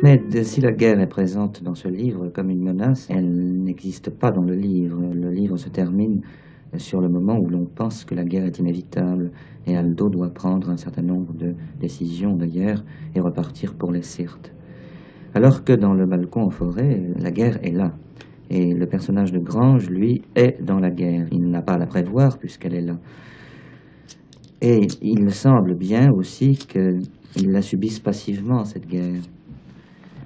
Mais si la guerre est présente dans ce livre comme une menace, elle n'existe pas dans le livre. Le livre se termine sur le moment où l'on pense que la guerre est inévitable et Aldo doit prendre un certain nombre de décisions de guerre et repartir pour les Syrtes. Alors que dans Le Balcon en forêt, la guerre est là. Et le personnage de Grange, lui, est dans la guerre. Il n'a pas à la prévoir puisqu'elle est là. Et il me semble bien aussi qu'il la subisse passivement, cette guerre.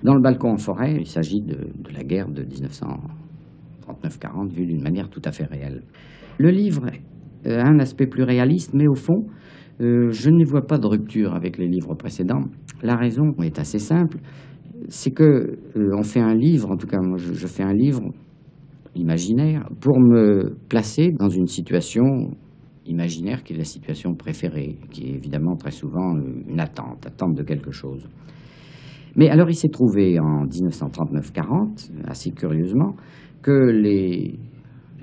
Dans Le Balcon en forêt, il s'agit de la guerre de 1939-40 vue d'une manière tout à fait réelle. Le livre a un aspect plus réaliste, mais au fond, je n'y vois pas de rupture avec les livres précédents. La raison est assez simple, c'est que on fait un livre, en tout cas moi je fais un livre imaginaire pour me placer dans une situation imaginaire qui est la situation préférée, qui est évidemment très souvent une attente de quelque chose. Mais alors il s'est trouvé en 1939-40, assez curieusement, que les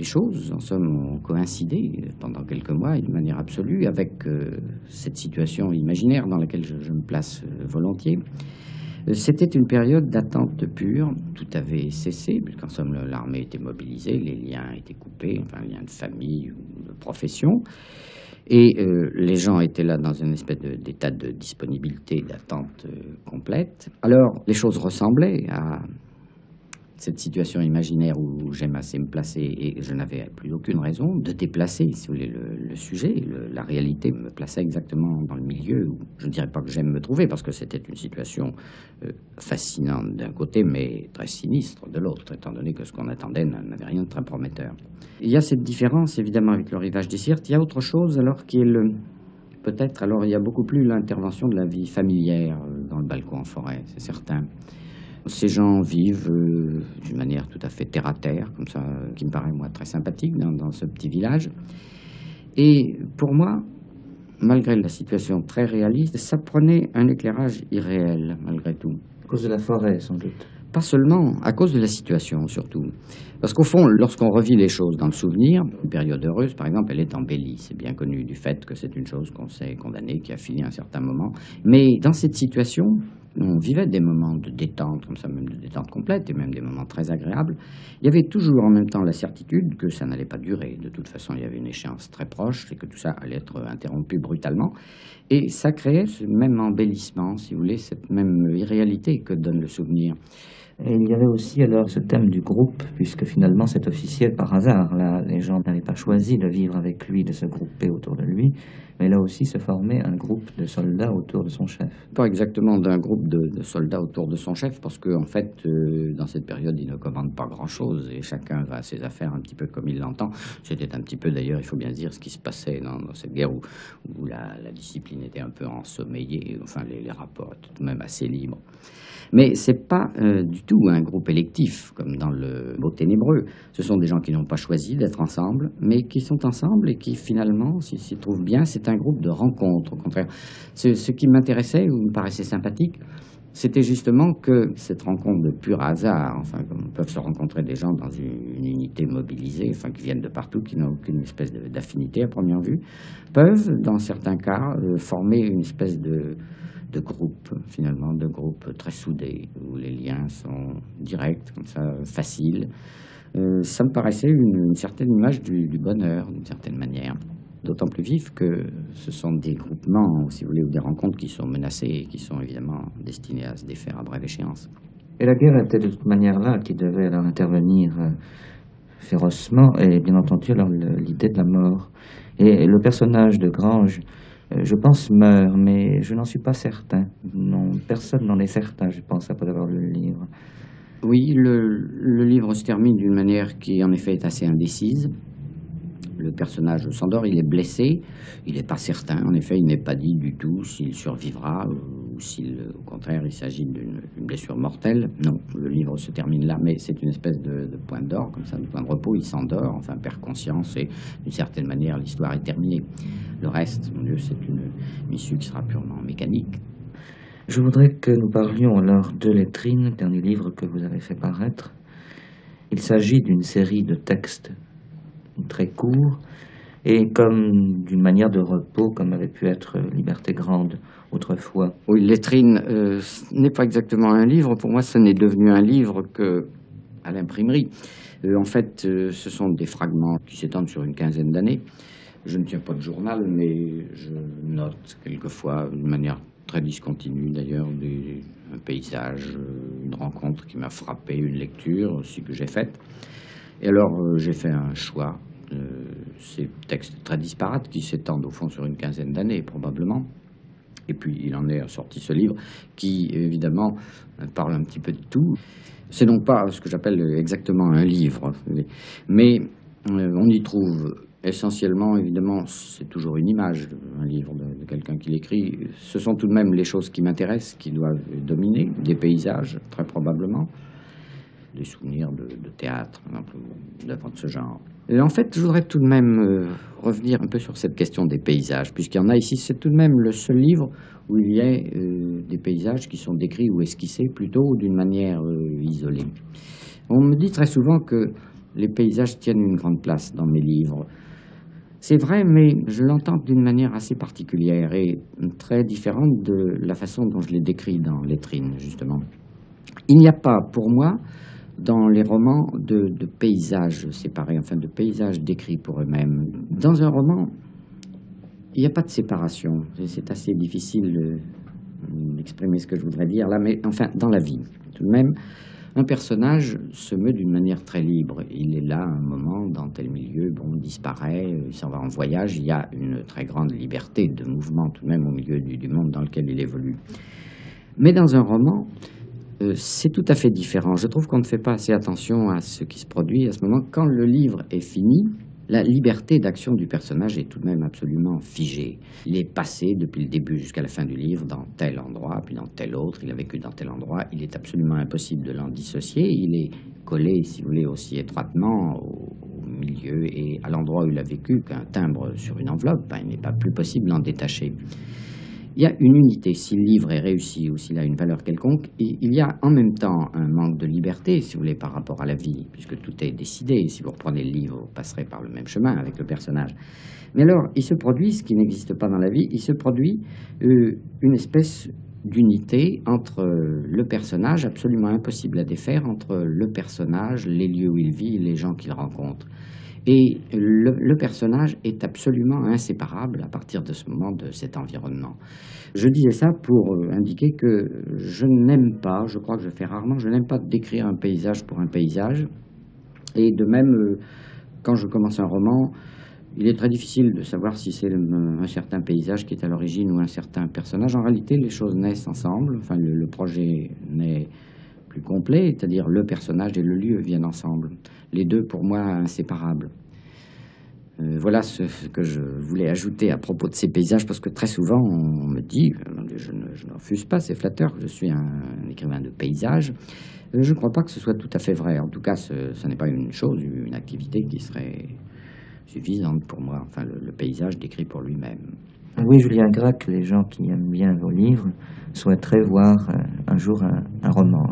choses, en somme, ont coïncidé pendant quelques mois et de manière absolue avec cette situation imaginaire dans laquelle je me place volontiers. C'était une période d'attente pure, tout avait cessé, puisqu'en somme l'armée était mobilisée, les liens étaient coupés, enfin liens de famille ou de profession, et les gens étaient là dans une espèce d'état de disponibilité, d'attente complète. Alors les choses ressemblaient à cette situation imaginaire où j'aime assez me placer et je n'avais plus aucune raison de déplacer, si vous voulez, le sujet. La réalité me plaçait exactement dans le milieu où je ne dirais pas que j'aime me trouver, parce que c'était une situation fascinante d'un côté, mais très sinistre de l'autre, étant donné que ce qu'on attendait n'avait rien de très prometteur. Il y a cette différence, évidemment, avec le rivage des Syrtes. Il y a autre chose, alors, qui est peut-être, alors, il y a beaucoup plus l'intervention de la vie familière dans Le Balcon en forêt, c'est certain. Ces gens vivent d'une manière tout à fait terre-à-terre, comme ça, qui me paraît, moi, très sympathique dans ce petit village. Et pour moi, malgré la situation très réaliste, ça prenait un éclairage irréel, malgré tout. À cause de la forêt, sans doute. Pas seulement, à cause de la situation, surtout. Parce qu'au fond, lorsqu'on revit les choses dans le souvenir, une période heureuse, par exemple, elle est embellie. C'est bien connu du fait que c'est une chose qu'on sait condamner, qui a fini à un certain moment. Mais dans cette situation, on vivait des moments de détente, comme ça, même de détente complète, et même des moments très agréables. Il y avait toujours en même temps la certitude que ça n'allait pas durer. De toute façon, il y avait une échéance très proche, et que tout ça allait être interrompu brutalement. Et ça créait ce même embellissement, si vous voulez, cette même irréalité que donne le souvenir. Et il y avait aussi alors ce thème du groupe, puisque finalement cet officier, par hasard, là, les gens n'avaient pas choisi de vivre avec lui, de se grouper autour de lui, mais là aussi se formait un groupe de soldats autour de son chef. Pas exactement d'un groupe de soldats autour de son chef, parce qu'en fait, dans cette période, il ne commande pas grand-chose, et chacun va à ses affaires un petit peu comme il l'entend. C'était un petit peu, d'ailleurs, il faut bien dire, ce qui se passait dans cette guerre où la discipline était un peu ensommeillée, enfin les rapports étaient tout de même assez libres. Mais ce n'est pas du tout un groupe électif, comme dans le mot ténébreux. Ce sont des gens qui n'ont pas choisi d'être ensemble, mais qui sont ensemble et qui, finalement, s'ils s'y trouvent bien, c'est un groupe de rencontres, au contraire. Ce qui m'intéressait ou me paraissait sympathique, c'était justement que cette rencontre de pur hasard, enfin, comme peuvent se rencontrer des gens dans une unité mobilisée, enfin, qui viennent de partout, qui n'ont aucune espèce d'affinité à première vue, peuvent, dans certains cas, former une espèce de groupe, finalement, de groupe très soudé, où les liens sont directs, comme ça, faciles. Ça me paraissait une certaine image du bonheur, d'une certaine manière. D'autant plus vif que ce sont des groupements, si vous voulez, ou des rencontres qui sont menacées et qui sont évidemment destinées à se défaire à brève échéance. Et la guerre était de toute manière là, qui devait alors intervenir férocement, et bien entendu alors l'idée de la mort. Et le personnage de Grange, je pense, meurt, mais je n'en suis pas certain. Non, personne n'en est certain, je pense, après avoir lu le livre. Oui, le livre se termine d'une manière qui, en effet, est assez indécise. Le personnage s'endort, il est blessé, il n'est pas certain, en effet, il n'est pas dit du tout s'il survivra ou s'il, au contraire, il s'agit d'une blessure mortelle. Non, le livre se termine là, mais c'est une espèce de point d'or, comme ça, de point de repos, il s'endort, enfin, perd conscience et d'une certaine manière, l'histoire est terminée. Le reste, mon Dieu, c'est une issue qui sera purement mécanique. Je voudrais que nous parlions alors de Lettrine, dernier livre que vous avez fait paraître. Il s'agit d'une série de textes très courts et comme d'une manière de repos, comme avait pu être Liberté Grande autrefois. Oui, Lettrine, ce n'est pas exactement un livre. Pour moi, ce n'est devenu un livre qu'à l'imprimerie. En fait, ce sont des fragments qui s'étendent sur une quinzaine d'années. Je ne tiens pas de journal, mais je note quelquefois, de manière très discontinue d'ailleurs, un paysage, une rencontre qui m'a frappé, une lecture aussi que j'ai faite. Et alors, j'ai fait un choix. Ces textes très disparates qui s'étendent au fond sur une quinzaine d'années, probablement. Et puis, il en est sorti ce livre qui, évidemment, parle un petit peu de tout. C'est donc pas ce que j'appelle exactement un livre, mais on y trouve essentiellement, évidemment, c'est toujours une image, un livre de quelqu'un qui l'écrit. Ce sont tout de même les choses qui m'intéressent, qui doivent dominer, des paysages, très probablement, des souvenirs de théâtre, d'œuvres de ce genre. Et en fait, je voudrais tout de même revenir un peu sur cette question des paysages, puisqu'il y en a ici, c'est tout de même le seul livre où il y a des paysages qui sont décrits ou esquissés plutôt d'une manière isolée. On me dit très souvent que les paysages tiennent une grande place dans mes livres. C'est vrai, mais je l'entends d'une manière assez particulière et très différente de la façon dont je les décris dans Lettrine, justement. Il n'y a pas, pour moi, dans les romans de paysages séparés, enfin de paysages décrits pour eux-mêmes. Dans un roman, il n'y a pas de séparation. C'est assez difficile d'exprimer ce que je voudrais dire là, mais enfin, dans la vie, tout de même, un personnage se meut d'une manière très libre. Il est là un moment, dans tel milieu, bon, il disparaît, il s'en va en voyage. Il y a une très grande liberté de mouvement tout de même au milieu du monde dans lequel il évolue. Mais dans un roman, c'est tout à fait différent. Je trouve qu'on ne fait pas assez attention à ce qui se produit à ce moment. Quand le livre est fini, la liberté d'action du personnage est tout de même absolument figée. Il est passé depuis le début jusqu'à la fin du livre dans tel endroit, puis dans tel autre. Il a vécu dans tel endroit. Il est absolument impossible de l'en dissocier. Il est collé, si vous voulez, aussi étroitement au milieu et à l'endroit où il a vécu qu'un timbre sur une enveloppe. Il n'est pas plus possible d'en détacher. Il y a une unité. Si le livre est réussi ou s'il a une valeur quelconque, il y a en même temps un manque de liberté, si vous voulez, par rapport à la vie, puisque tout est décidé. Si vous reprenez le livre, vous passerez par le même chemin avec le personnage. Mais alors, il se produit, ce qui n'existe pas dans la vie, il se produit une espèce d'unité entre le personnage, absolument impossible à défaire, entre le personnage, les lieux où il vit, les gens qu'il rencontre. Et le personnage est absolument inséparable à partir de ce moment, de cet environnement. Je disais ça pour indiquer que je n'aime pas, je crois que je fais rarement, je n'aime pas décrire un paysage pour un paysage. Et de même, quand je commence un roman, il est très difficile de savoir si c'est un certain paysage qui est à l'origine ou un certain personnage. En réalité, les choses naissent ensemble, enfin le projet naît plus complet, c'est-à-dire le personnage et le lieu viennent ensemble. Les deux, pour moi, inséparables. Voilà ce que je voulais ajouter à propos de ces paysages, parce que très souvent, on me dit, je ne refuse pas, c'est flatteur, que je suis un écrivain de paysages. Je ne crois pas que ce soit tout à fait vrai. En tout cas, ce n'est pas une chose, une activité qui serait suffisante pour moi. Enfin, le paysage décrit pour lui-même. Oui, Julien Gracq, les gens qui aiment bien vos livres souhaiteraient voir un jour un roman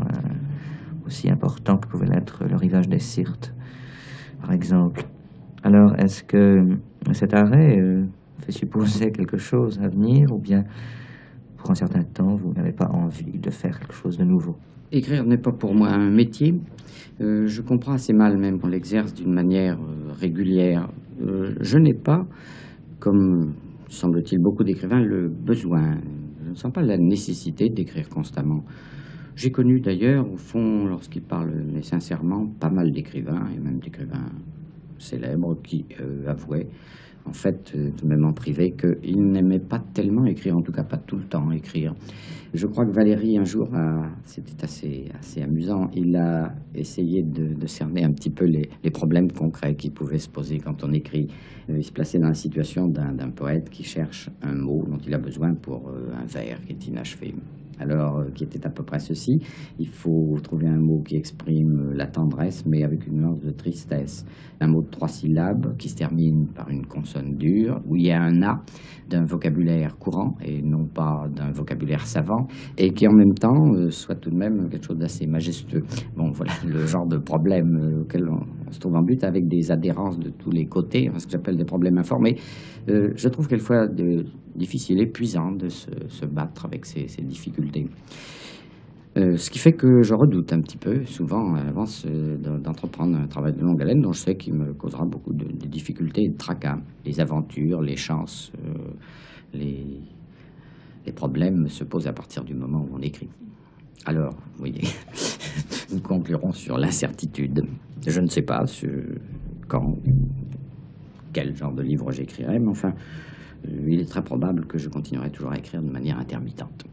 aussi important que pouvait l'être Le Rivage des Syrtes, par exemple. Alors, est-ce que cet arrêt fait supposer quelque chose à venir, ou bien pour un certain temps, vous n'avez pas envie de faire quelque chose de nouveau? Écrire n'est pas pour moi un métier. Je comprends assez mal même qu'on l'exerce d'une manière régulière. Je n'ai pas, comme semble-t-il beaucoup d'écrivains, le besoin. Je ne sens pas la nécessité d'écrire constamment. J'ai connu d'ailleurs, au fond, lorsqu'ils parlent, mais sincèrement, pas mal d'écrivains, et même d'écrivains célèbres, qui avouaient, en fait, même en privé, qu'ils n'aimaient pas tellement écrire, en tout cas pas tout le temps écrire. Je crois que Valéry, un jour, c'était assez amusant, il a essayé de cerner un petit peu les problèmes concrets qui pouvaient se poser quand on écrit. Il se plaçait dans la situation d'un poète qui cherche un mot dont il a besoin pour un vers qui est inachevé. Alors, qui était à peu près ceci: il faut trouver un mot qui exprime la tendresse, mais avec une nuance de tristesse. Un mot de 3 syllabes qui se termine par une consonne dure, où il y a un A d'un vocabulaire courant et non pas d'un vocabulaire savant, et qui en même temps soit tout de même quelque chose d'assez majestueux. Bon, voilà le genre de problème auquel on se trouve en but avec des adhérences de tous les côtés, ce que j'appelle des problèmes informés. Je trouve quelquefois difficile, épuisant de se battre avec ces difficultés. Ce qui fait que je redoute un petit peu, souvent, à l'avance, d'entreprendre un travail de longue haleine dont je sais qu'il me causera beaucoup de difficultés et de tracas. Les aventures, les chances, les problèmes se posent à partir du moment où on écrit. Alors, vous voyez, nous conclurons sur l'incertitude. Je ne sais pas quand, quel genre de livre j'écrirai, mais enfin, il est très probable que je continuerai toujours à écrire de manière intermittente.